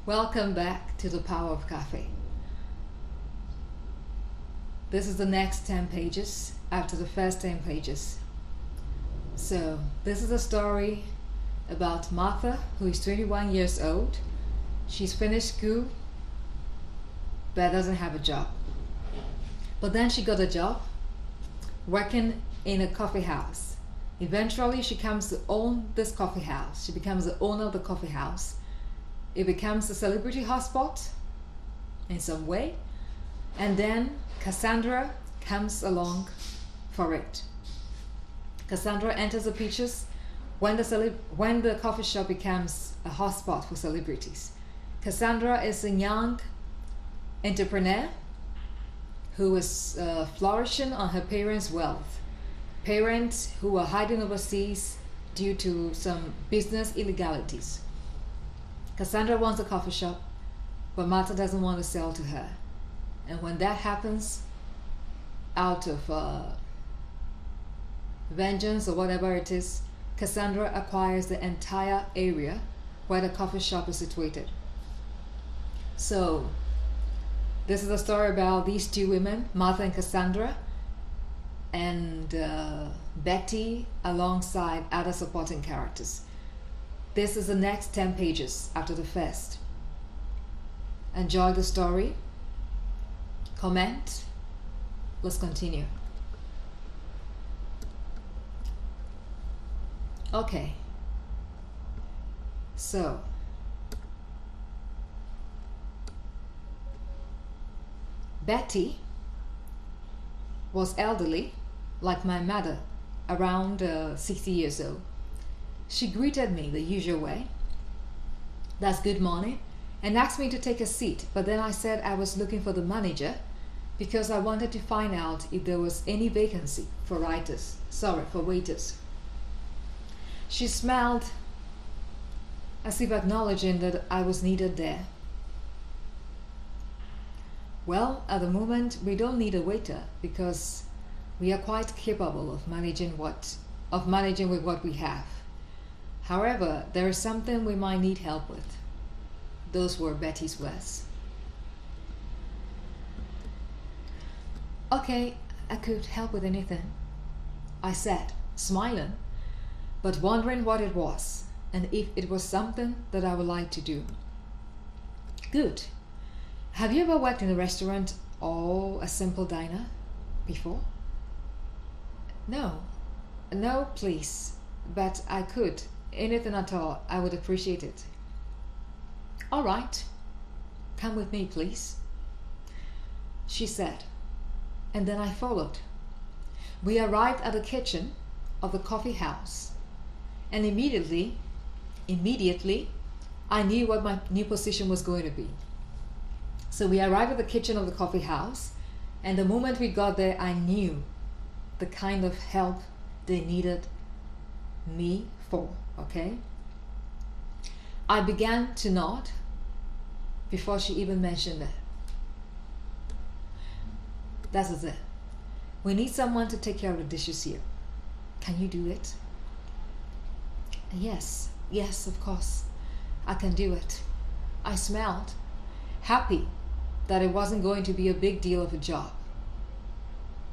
Welcome back to the Power of Cafe. This is the next 10 pages after the first 10 pages. So, this is a story about Martha, who is 21 years old. She's finished school, but doesn't have a job. But then she got a job working in a coffee house. Eventually, she comes to own this coffee house. She becomes the owner of the coffee house. It becomes a celebrity hotspot in some way. And then Cassandra comes along for it. Cassandra enters the pictures when the coffee shop becomes a hotspot for celebrities. Cassandra is a young entrepreneur who is flourishing on her parents' wealth. Parents who are hiding overseas due to some business illegalities. Cassandra wants a coffee shop, but Martha doesn't want to sell to her. And when that happens, out of vengeance or whatever it is, Cassandra acquires the entire area where the coffee shop is situated. So, this is a story about these two women, Martha and Cassandra, and Betty alongside other supporting characters. This is the next 10 pages after the first. Enjoy the story. Comment. Let's continue. Okay. So, Betty was elderly, like my mother, around 60 years old. She greeted me the usual way, that's good morning, and asked me to take a seat, but then I said I was looking for the manager because I wanted to find out if there was any vacancy for waiters. She smiled as if acknowledging that I was needed there. Well, at the moment we don't need a waiter because we are quite capable of managing with what we have. However, there is something we might need help with. Those were Betty's words. Okay, I could help with anything, I said, smiling, but wondering what it was and if it was something that I would like to do. Good. Have you ever worked in a restaurant or a simple diner before? No, please, but I could. Anything at all, I would appreciate it. All right, come with me, please, she said, and then I followed. We arrived at the kitchen of the coffee house, and immediately, I knew what my new position was going to be. So we arrived at the kitchen of the coffee house, and the moment we got there, I knew the kind of help they needed me for, okay? I began to nod before she even mentioned it. That is it. We need someone to take care of the dishes here. Can you do it? Yes, of course. I can do it. I smiled, happy that it wasn't going to be a big deal of a job.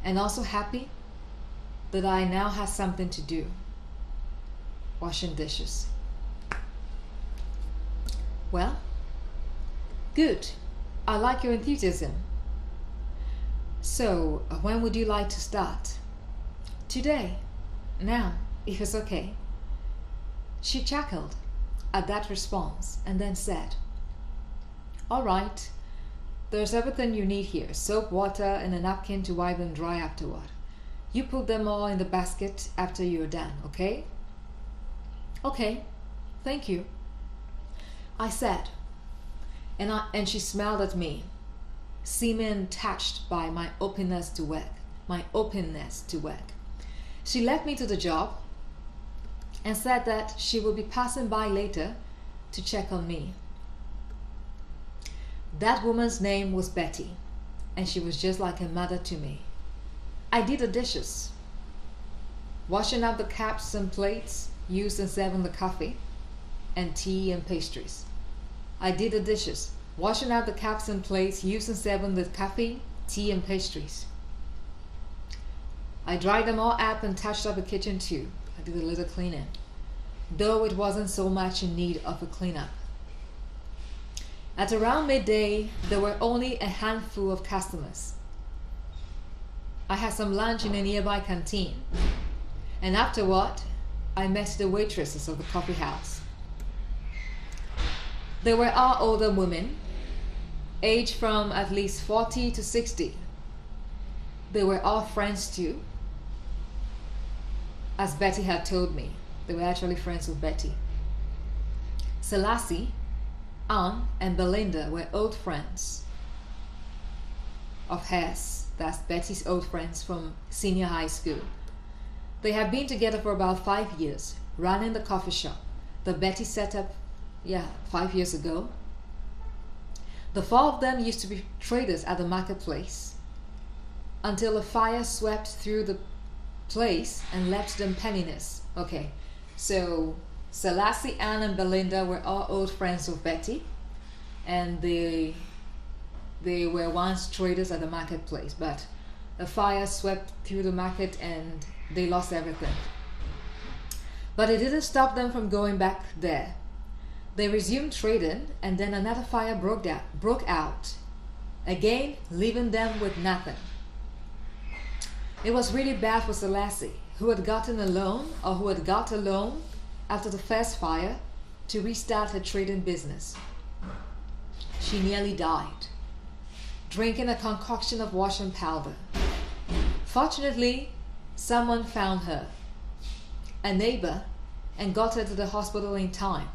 And also happy that I now had something to do. Washing dishes. Well, good. I like your enthusiasm. So, when would you like to start? Today. Now, if it's okay. She chuckled at that response and then said, all right, there's everything you need here. Soap, water, and a napkin to wipe them dry afterward. You put them all in the basket after you're done, okay? Okay, thank you, I said, and she smiled at me, seeming touched by my openness to work. She led me to the job and said that she would be passing by later to check on me. That woman's name was Betty, and she was just like a mother to me. I did the dishes, washing up the cups and plates used in serving the coffee, and tea and pastries. I did the dishes, washing out the cups and plates, using 7 with coffee, tea and pastries. I dried them all up and touched up the kitchen too. I did a little cleaning, though it wasn't so much in need of a cleanup. At around midday, there were only a handful of customers. I had some lunch in a nearby canteen, and afterward, I met the waitresses of the coffee house. They were all older women, aged from at least 40 to 60. They were all friends too, as Betty had told me. They were actually friends with Betty. Selassie, Anne, and Belinda were old friends of hers. That's Betty's old friends from senior high school. They had been together for about 5 years, running the coffee shop that Betty set up 5 years ago. The 4 of them used to be traders at the marketplace until a fire swept through the place and left them penniless. Okay, so Selassie, Anne, and Belinda were all old friends of Betty, and they were once traders at the marketplace, but a fire swept through the market and they lost everything. But it didn't stop them from going back there. They resumed trading, and then another fire broke out, again leaving them with nothing. It was really bad for Selassie, who had got a loan after the first fire to restart her trading business. She nearly died, drinking a concoction of washing powder. Fortunately, someone found her, a neighbor, and got her to the hospital in time.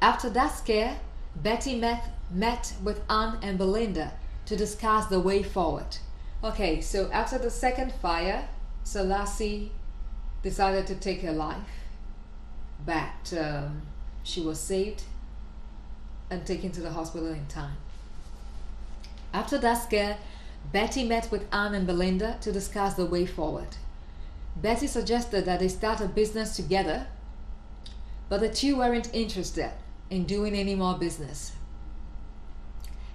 After that scare, Betty met with Anne and Belinda to discuss the way forward. Okay, so after the second fire, Selassie decided to take her life, but she was saved and taken to the hospital in time. After that scare, Betty met with Anne and Belinda to discuss the way forward. Betty suggested that they start a business together, but the two weren't interested in doing any more business.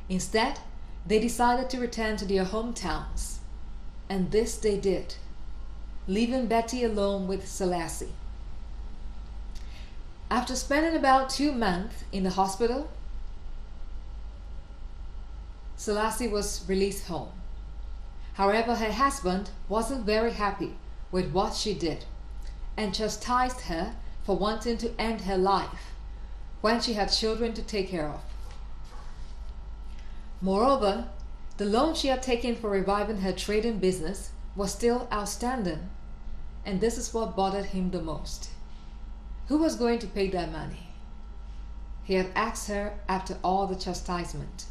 Instead, they decided to return to their hometowns, and this they did, leaving Betty alone with Selassie. After spending about 2 months in the hospital, Selassie was released home. However, her husband wasn't very happy with what she did and chastised her for wanting to end her life when she had children to take care of. Moreover, the loan she had taken for reviving her trading business was still outstanding, and this is what bothered him the most. Who was going to pay that money? He had asked her after all the chastisement.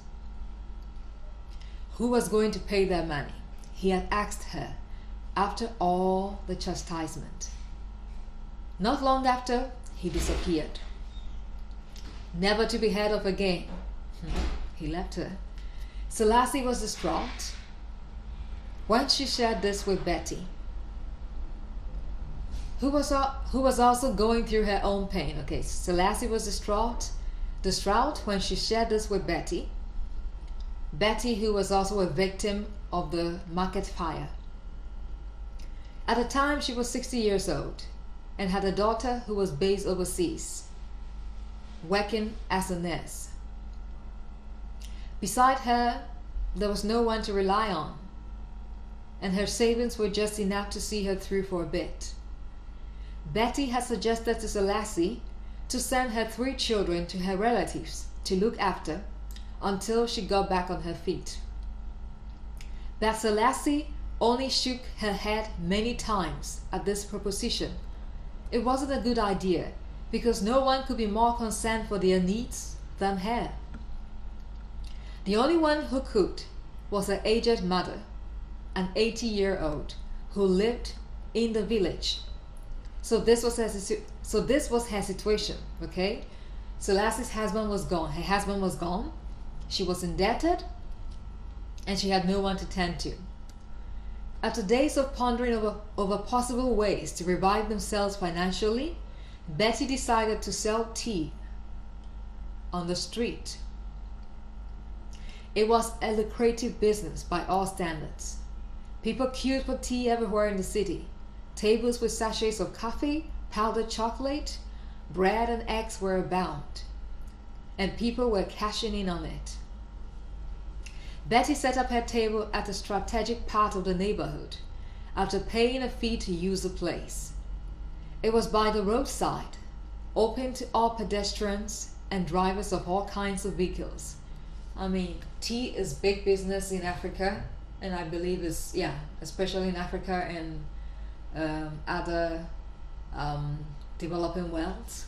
Who was going to pay that money? He had asked her after all the chastisement. Not long after, he disappeared, never to be heard of again. He left her. Selassie was distraught when she shared this with Betty, who was also going through her own pain. Okay, Selassie was distraught when she shared this with Betty. Betty, who was also a victim of the market fire. At the time, she was 60 years old and had a daughter who was based overseas, working as a nurse. Beside her, there was no one to rely on, and her savings were just enough to see her through for a bit. Betty had suggested to Selassie to send her 3 children to her relatives to look after until she got back on her feet. But Selassie only shook her head many times at this proposition. It wasn't a good idea, because no one could be more concerned for their needs than her. The only one who could was her aged mother, an 80-year-old who lived in the village. So this was her situation, okay? Selassie's husband was gone. Her husband was gone. She was indebted, and she had no one to tend to. After days of pondering over possible ways to revive themselves financially, Betty decided to sell tea on the street. It was a lucrative business by all standards. People queued for tea everywhere in the city. Tables with sachets of coffee, powdered chocolate, bread and eggs were abound, and people were cashing in on it. Betty set up her table at a strategic part of the neighborhood after paying a fee to use the place. It was by the roadside, open to all pedestrians and drivers of all kinds of vehicles. I mean, tea is big business in Africa, and I believe especially in Africa and other developing worlds.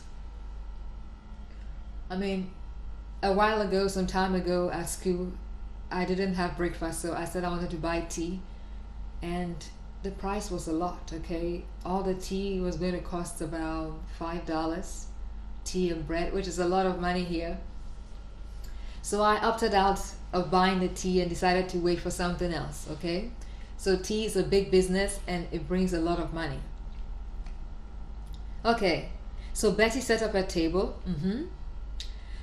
I mean, a while ago, some time ago at school, I didn't have breakfast, so I said I wanted to buy tea, and the price was a lot, okay? All the tea was going to cost about $5, tea and bread, which is a lot of money here. So I opted out of buying the tea and decided to wait for something else, okay? So tea is a big business and it brings a lot of money. Okay, so Betty set up her table.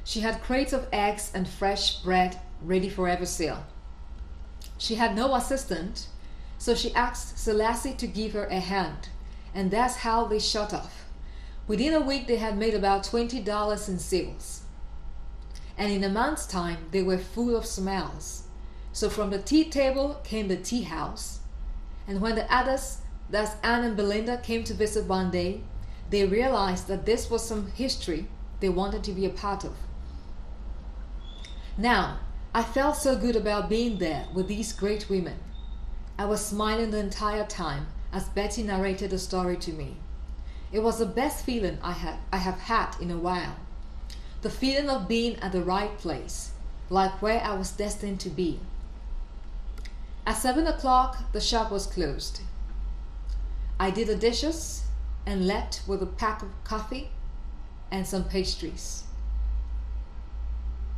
She had crates of eggs and fresh bread ready for every sale. She had no assistant, so she asked Selassie to give her a hand, and that's how they shot off. Within a week, they had made about $20 in sales. And in a month's time, they were full of smells. So from the tea table came the tea house. And when the others, that's Anne and Belinda, came to visit one day, they realized that this was some history they wanted to be a part of. Now, I felt so good about being there with these great women. I was smiling the entire time as Betty narrated the story to me. It was the best feeling I have had in a while. The feeling of being at the right place, like where I was destined to be. At 7 o'clock, the shop was closed. I did the dishes and left with a pack of coffee and some pastries.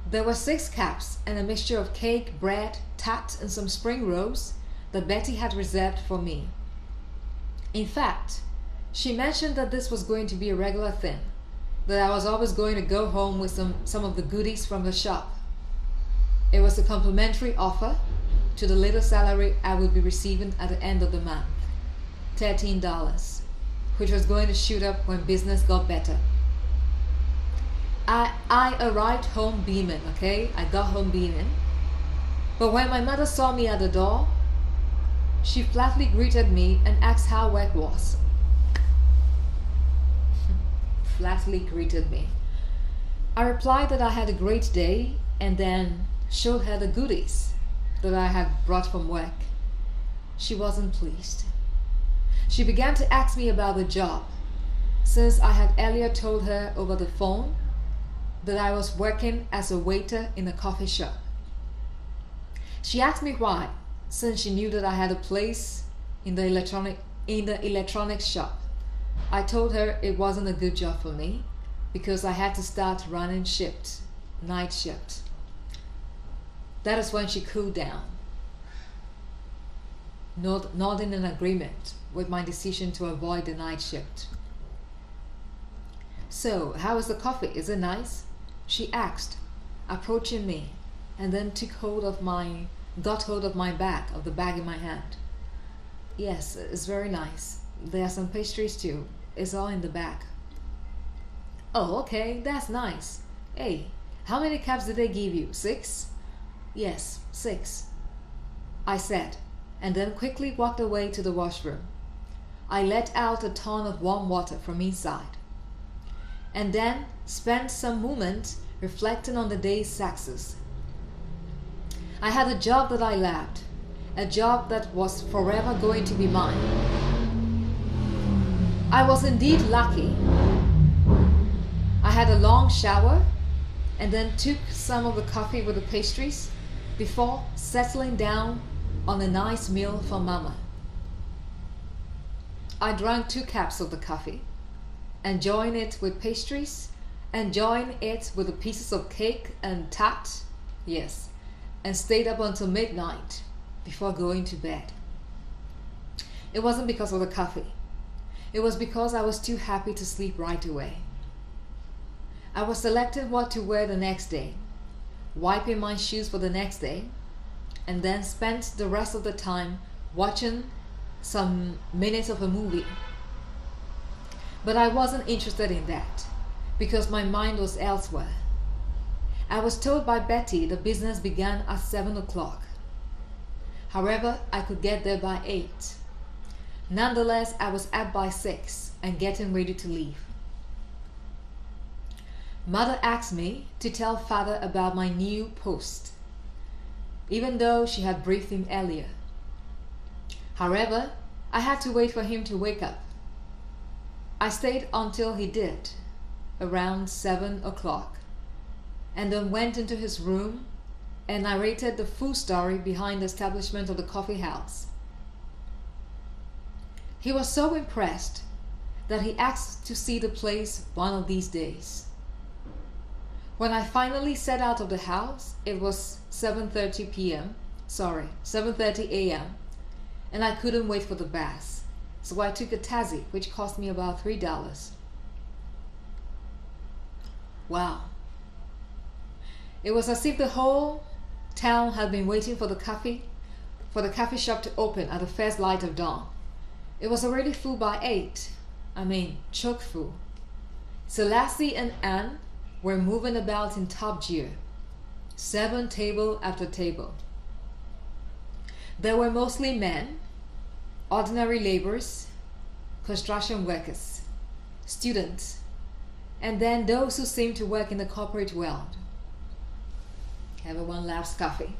There were 6 caps and a mixture of cake, bread, tart, and some spring rolls that Betty had reserved for me. In fact, she mentioned that this was going to be a regular thing, that I was always going to go home with some of the goodies from the shop. It was a complimentary offer to the little salary I would be receiving at the end of the month, $13, which was going to shoot up when business got better. I arrived home beaming, okay? I got home beaming. But when my mother saw me at the door, she flatly greeted me and asked how work was. Flatly greeted me. I replied that I had a great day and then showed her the goodies that I had brought from work. She wasn't pleased. She began to ask me about the job, since I had earlier told her over the phone that I was working as a waiter in a coffee shop. She asked me why, since she knew that I had a place in the electronics shop. I told her it wasn't a good job for me because I had to start running shift, night shift. That is when she cooled down, nodding in agreement with my decision to avoid the night shift. So, how is the coffee? Is it nice? She asked, approaching me, and then got hold of my bag, of the bag in my hand. Yes, it's very nice. There are some pastries too. It's all in the bag. Oh, okay, that's nice. Hey, how many cups did they give you? 6? Yes, 6, I said, and then quickly walked away to the washroom. I let out a ton of warm water from inside, and then spent some moments reflecting on the day's success. I had a job that I loved, a job that was forever going to be mine. I was indeed lucky. I had a long shower and then took some of the coffee with the pastries before settling down on a nice meal for Mama. I drank 2 cups of the coffee, enjoying it with pastries, enjoying it with the pieces of cake and tart, yes, and stayed up until midnight before going to bed. It wasn't because of the coffee. It was because I was too happy to sleep right away. I was selecting what to wear the next day, wiping my shoes for the next day, and then spent the rest of the time watching some minutes of a movie. But I wasn't interested in that because my mind was elsewhere. I was told by Betty the business began at 7 o'clock. However, I could get there by 8. Nonetheless, I was up by 6 and getting ready to leave. Mother asked me to tell Father about my new post, even though she had briefed him earlier. However, I had to wait for him to wake up. I stayed until he did, around 7 o'clock, and then went into his room and narrated the full story behind the establishment of the coffee house. He was so impressed that he asked to see the place one of these days. When I finally set out of the house, it was 7:30 a.m., and I couldn't wait for the bus, so I took a taxi, which cost me about $3. Wow. It was as if the whole town had been waiting for the coffee shop to open at the first light of dawn. It was already full by 8. Chock full. Selassie and Anne were moving about in top gear, 7 table after table. There were mostly men, ordinary laborers, construction workers, students, and then those who seemed to work in the corporate world. Everyone loves coffee.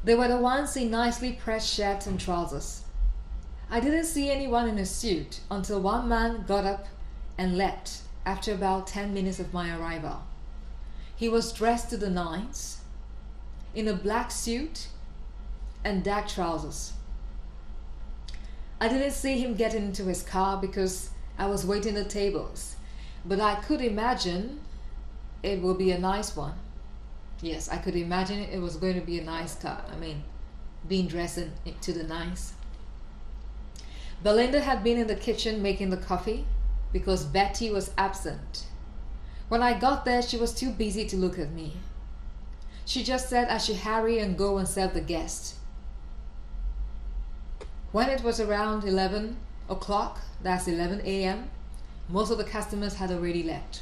They were the ones in nicely pressed shirts and trousers. I didn't see anyone in a suit until one man got up and left after about 10 minutes of my arrival. He was dressed to the nines, in a black suit and dark trousers. I didn't see him getting into his car because I was waiting at tables, but I could imagine it would be a nice one. Yes, I could imagine it was going to be a nice car. Being dressed to the nines. Belinda had been in the kitchen making the coffee because Betty was absent. When I got there, she was too busy to look at me. She just said I should hurry and go and serve the guests. When it was around 11 o'clock, that's 11 a.m., most of the customers had already left.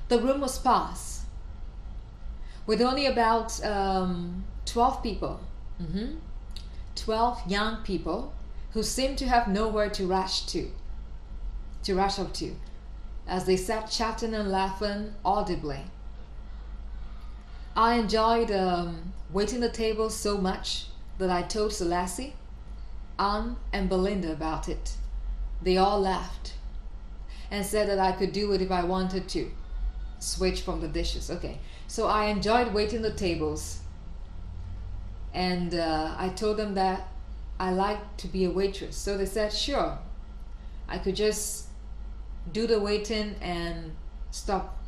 The room was sparse, with only about 12 people, 12 young people who seemed to have nowhere to rush up to, as they sat chatting and laughing audibly. I enjoyed waiting the table so much that I told Selassie, Anne, and Belinda about it. They all laughed and said that I could do it if I wanted to. Switch from the dishes. Okay, so I enjoyed waiting the tables, and I told them that I like to be a waitress. So they said, sure, I could just do the waiting and stop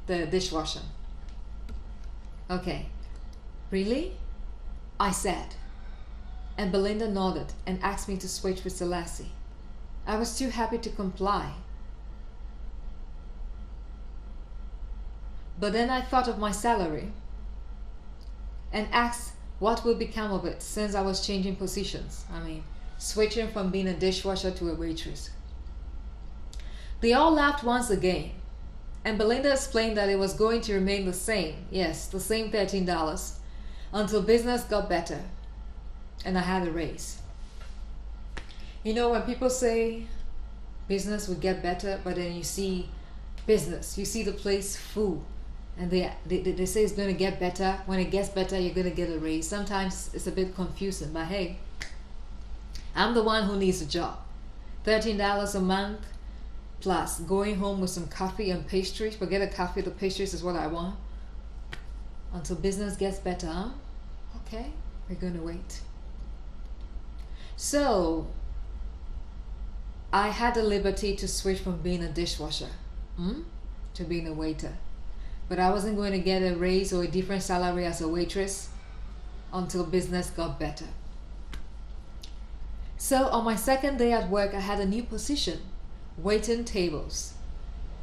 the dishwashing. Okay, really? I said, and Belinda nodded and asked me to switch with Selassie. I was too happy to comply. But then I thought of my salary and asked what would become of it since I was changing positions. Switching from being a dishwasher to a waitress. They all laughed once again, and Belinda explained that it was going to remain the same, yes, the same $13, until business got better and I had a raise. When people say business would get better, but then you see the place full, and they say it's going to get better. When it gets better, you're going to get a raise. Sometimes it's a bit confusing, but hey, I'm the one who needs a job. $13 a month, plus going home with some coffee and pastries. Forget the coffee, the pastries is what I want. Until business gets better, huh? Okay, we're going to wait. So, I had the liberty to switch from being a dishwasher to being a waiter. But I wasn't going to get a raise or a different salary as a waitress until business got better. So on my second day at work, I had a new position, waiting tables.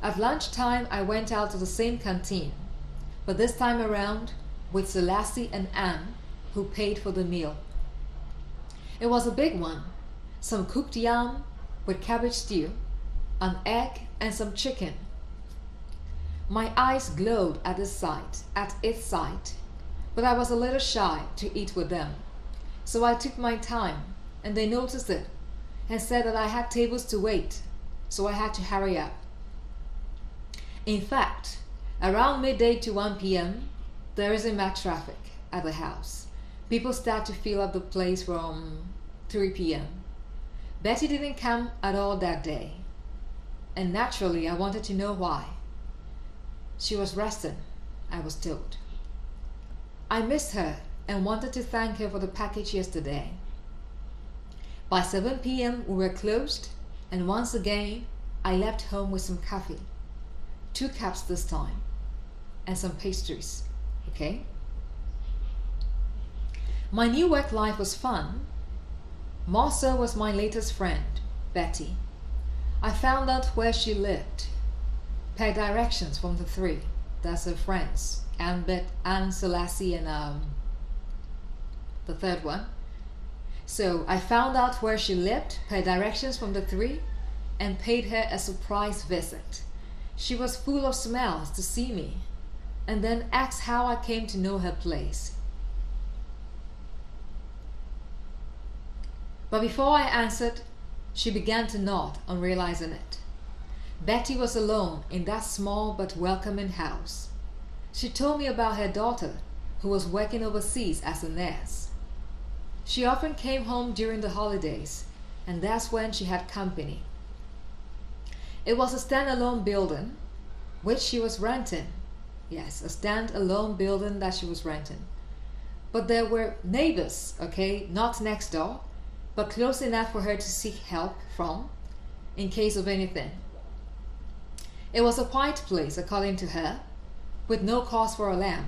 At lunchtime, I went out to the same canteen, but this time around with Selassie and Anne, who paid for the meal. It was a big one, some cooked yam with cabbage stew, an egg, and some chicken. My eyes glowed at its sight, but I was a little shy to eat with them. So I took my time, and they noticed it and said that I had tables to wait, so I had to hurry up. In fact, around midday to 1 p.m., there isn't much traffic at the house. People start to fill up the place from 3 p.m. Betty didn't come at all that day, and naturally I wanted to know why. She was resting, I was told. I missed her and wanted to thank her for the package yesterday. By 7 p.m. we were closed, and once again I left home with some coffee, 2 cups this time, and some pastries, okay? My new work life was fun. More so was my latest friend, Betty. I found out where she lived, per directions from the 3. That's her friends, Anne, Selassie, and the 3rd one. So I found out where she lived per directions from the 3 and paid her a surprise visit. She was full of smiles to see me, and then asked how I came to know her place. But before I answered, she began to nod on realizing it. Betty was alone in that small but welcoming house. She told me about her daughter, who was working overseas as a nurse. She often came home during the holidays, and that's when she had company. It was a stand-alone building, which she was renting. Yes, a stand-alone building that she was renting. But there were neighbors, okay, not next door, but close enough for her to seek help from, in case of anything. It was a quiet place, according to her, with no cause for alarm.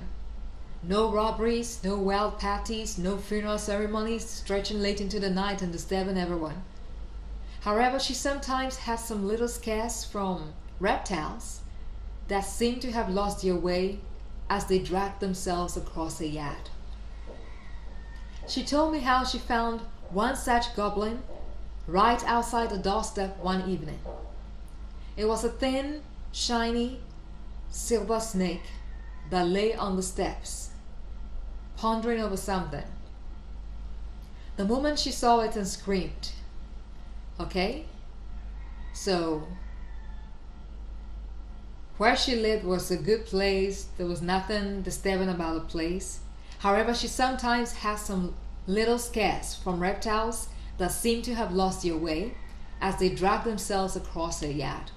No robberies, no wild parties, no funeral ceremonies stretching late into the night and disturbing everyone. However, she sometimes had some little scares from reptiles that seemed to have lost their way as they dragged themselves across the yard. She told me how she found one such goblin right outside the doorstep one evening. It was a thin, shiny, silver snake that lay on the steps, pondering over something. The moment she saw it and screamed. Okay? So, where she lived was a good place. There was nothing disturbing about the place. However, she sometimes had some little scares from reptiles that seemed to have lost their way as they dragged themselves across her yard.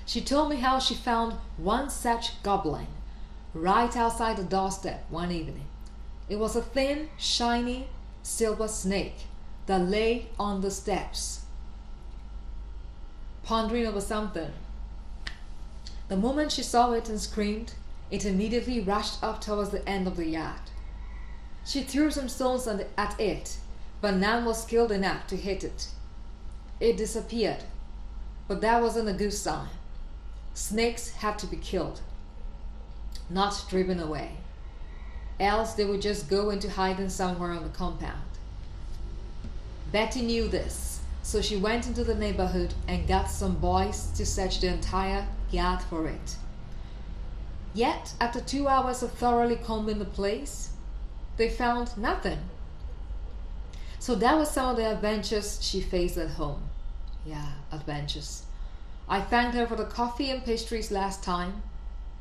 She told me how she found one such goblin right outside the doorstep one evening. It was a thin, shiny, silver snake that lay on the steps, pondering over something. The moment she saw it and screamed, it immediately rushed up towards the end of the yard. She threw some stones at it, but none was skilled enough to hit it. It disappeared, but that wasn't a good sign. Snakes had to be killed, not driven away. Else they would just go into hiding somewhere on the compound. Betty knew this, so she went into the neighborhood and got some boys to search the entire yard for it. Yet, after 2 hours of thoroughly combing the place, they found nothing. So that was some of the adventures she faced at home. Yeah, adventures. I thanked her for the coffee and pastries last time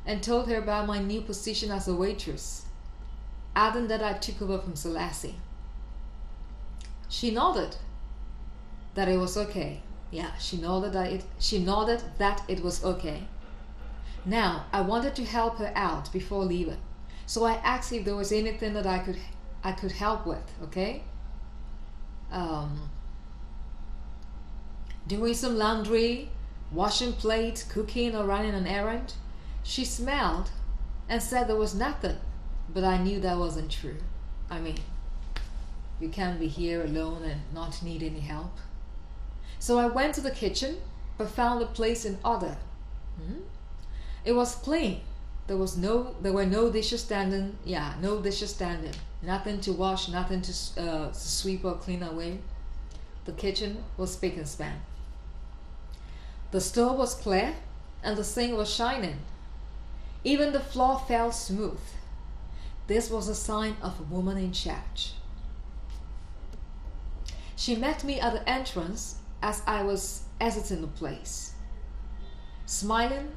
and told her about my new position as a waitress, adding that I took over from Selassie. She nodded that it was okay. Yeah, she nodded that it was okay. Now, I wanted to help her out before leaving, so I asked if there was anything that I could help with, okay? Doing some laundry, washing plates, cooking, or running an errand. She smiled and said there was nothing, but I knew that wasn't true. I mean, you can't be here alone and not need any help. So I went to the kitchen, but found the place in order It was clean. There were no dishes standing. Yeah, no dishes standing. Nothing to wash, nothing to sweep or clean away. The kitchen was spick and span. The stove was clear and the sink was shining. Even the floor felt smooth. This was a sign of a woman in charge. She met me at the entrance as I was exiting the place. Smiling.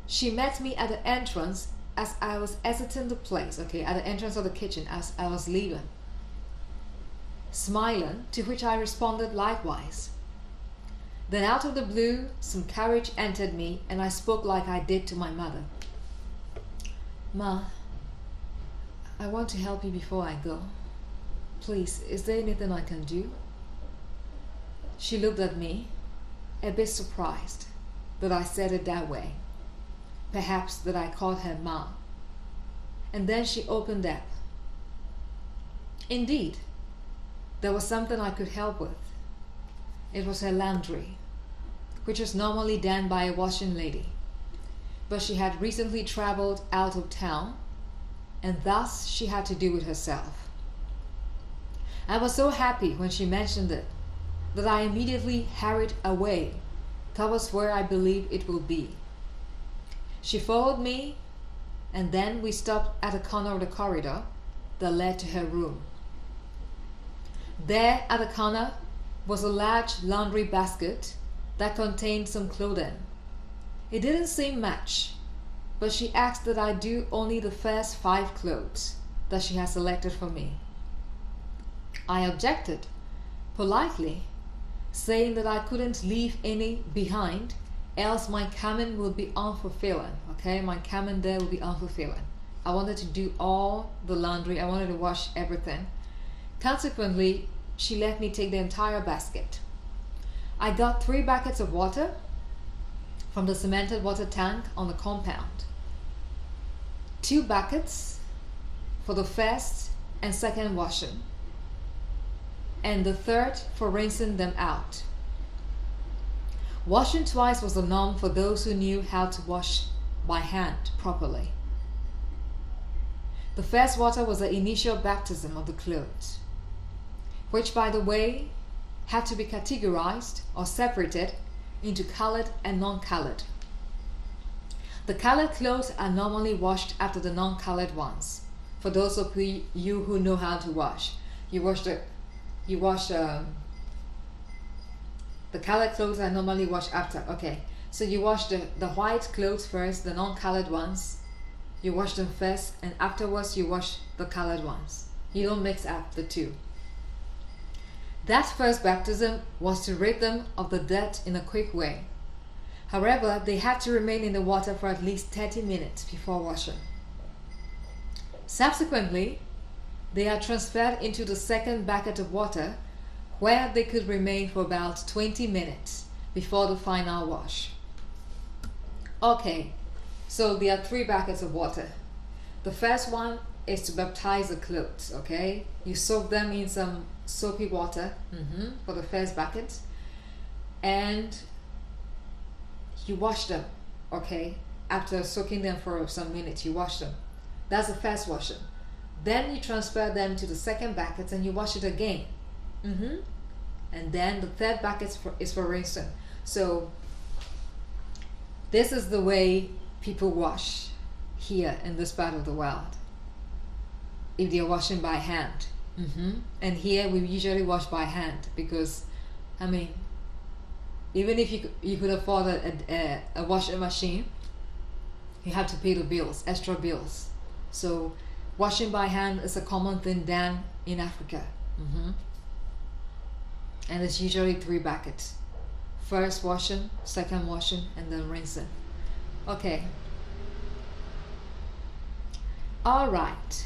She met me at the entrance as I was exiting the place. At the entrance of the kitchen as I was leaving. Smiling, to which I responded likewise. Then out of the blue, some courage entered me and I spoke like I did to my mother. Ma, I want to help you before I go. Please, is there anything I can do? She looked at me, a bit surprised that I said it that way. Perhaps that I called her Ma. And then she opened up. Indeed, there was something I could help with. It was her laundry, which was normally done by a washing lady. But she had recently traveled out of town, and thus she had to do it herself. I was so happy when she mentioned it that I immediately hurried away towards where I believed it would be. She followed me, and then we stopped at a corner of the corridor that led to her room. There at the corner was a large laundry basket that contained some clothing. It didn't seem much, but she asked that I do only the first 5 clothes that she had selected for me. I objected, politely, saying that I couldn't leave any behind, else my comment would be unfulfilling. My comment there would be unfulfilling. I wanted to do all the laundry. I wanted to wash everything. Consequently, she let me take the entire basket. I got 3 buckets of water from the cemented water tank on the compound. 2 buckets for the first and second washing, and the third for rinsing them out. Washing twice was the norm for those who knew how to wash by hand properly. The first water was the initial baptism of the clothes, which, by the way, had to be categorized or separated into colored and non-colored. The colored clothes are normally washed after the non-colored ones. For those of you who know how to wash, the colored clothes are normally washed after. So you wash the white clothes first, the non-colored ones. You wash them first, and afterwards you wash the colored ones. You don't mix up the two. That first baptism was to rid them of the dirt in a quick way. However, they had to remain in the water for at least 30 minutes before washing. Subsequently, they are transferred into the second bucket of water, where they could remain for about 20 minutes before the final wash. So there are 3 buckets of water. The first one is to baptize the clothes. You soak them in some soapy water for the first bucket, and you wash them. After soaking them for some minutes, you wash them. That's the first washing. Then you transfer them to the second bucket and you wash it again. And then the third bucket is for rinsing. So this is the way people wash here in this part of the world, if they're washing by hand. And here we usually wash by hand because, even if you could afford a washing machine, you have to pay the bills, extra bills. So washing by hand is a common thing done in Africa. And it's usually 3 buckets. First washing, second washing, and then rinsing. Alright.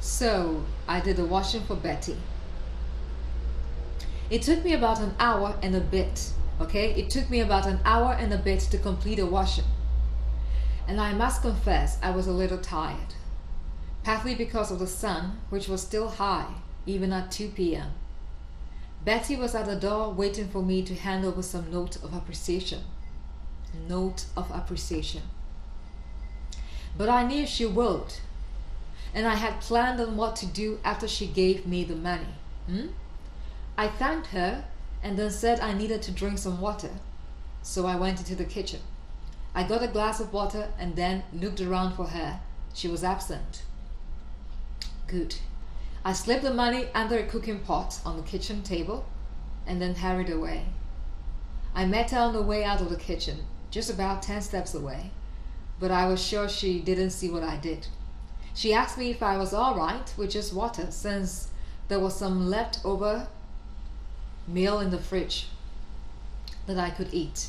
So I did the washing for Betty. It took me about an hour and a bit. It took me about an hour and a bit to complete the washing. And I must confess I was a little tired. Partly because of the sun, which was still high, even at 2 p.m. Betty was at the door waiting for me to hand over some note of appreciation. Note of appreciation. But I knew she would, and I had planned on what to do after she gave me the money. I thanked her and then said I needed to drink some water, so I went into the kitchen. I got a glass of water and then looked around for her. She was absent. Good. I slipped the money under a cooking pot on the kitchen table and then hurried away. I met her on the way out of the kitchen, just about 10 steps away, but I was sure she didn't see what I did. She asked me if I was all right with just water, since there was some leftover meal in the fridge that I could eat.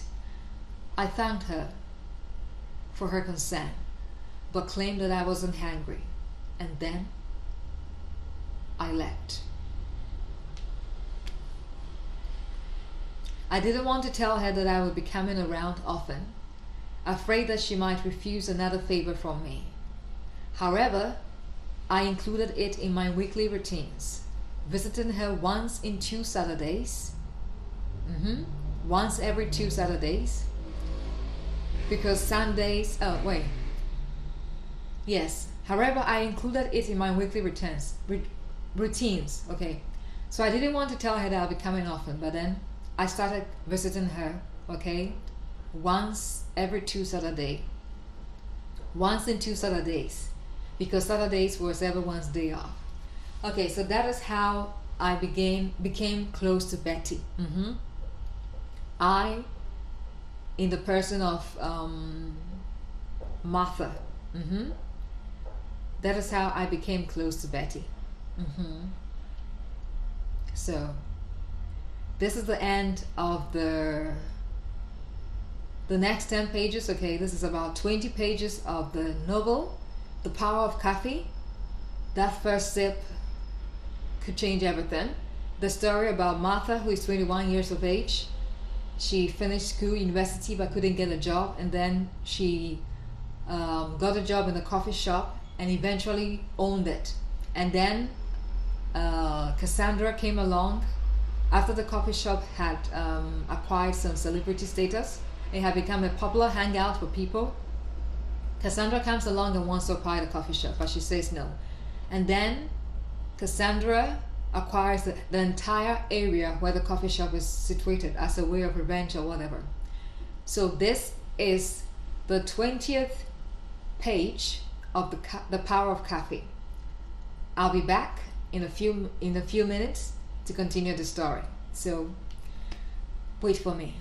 I thanked her for her concern, but claimed that I wasn't hungry, and then I left. I didn't want to tell her that I would be coming around often, afraid that she might refuse another favor from me. However, I included it in my weekly routines, visiting her once in 2 Saturdays. Once every 2 Saturdays. Because Sundays, however, I included it in my weekly routines. Okay. So I didn't want to tell her that I'll be coming often, but then I started visiting her, okay, once every 2 Saturdays. Once in 2 Saturdays. Because Saturdays was everyone's day off. Okay, so that is how I became close to Betty. I, in the person of Martha. That is how I became close to Betty. So this is the end of the next 10 pages. Okay, this is about 20 pages of the novel The Power of Coffee. That first sip could change everything. The story about Martha, who is 21 years of age. She finished school, university, but couldn't get a job, and then she got a job in a coffee shop and eventually owned it. And then Cassandra came along after the coffee shop had acquired some celebrity status. It had become a popular hangout for people. Cassandra comes along and wants to acquire the coffee shop, but she says no. And then Cassandra acquires the entire area where the coffee shop is situated as a way of revenge or whatever. So this is the 20th page of the Power of Coffee. I'll be back in a few minutes to continue the story. So wait for me.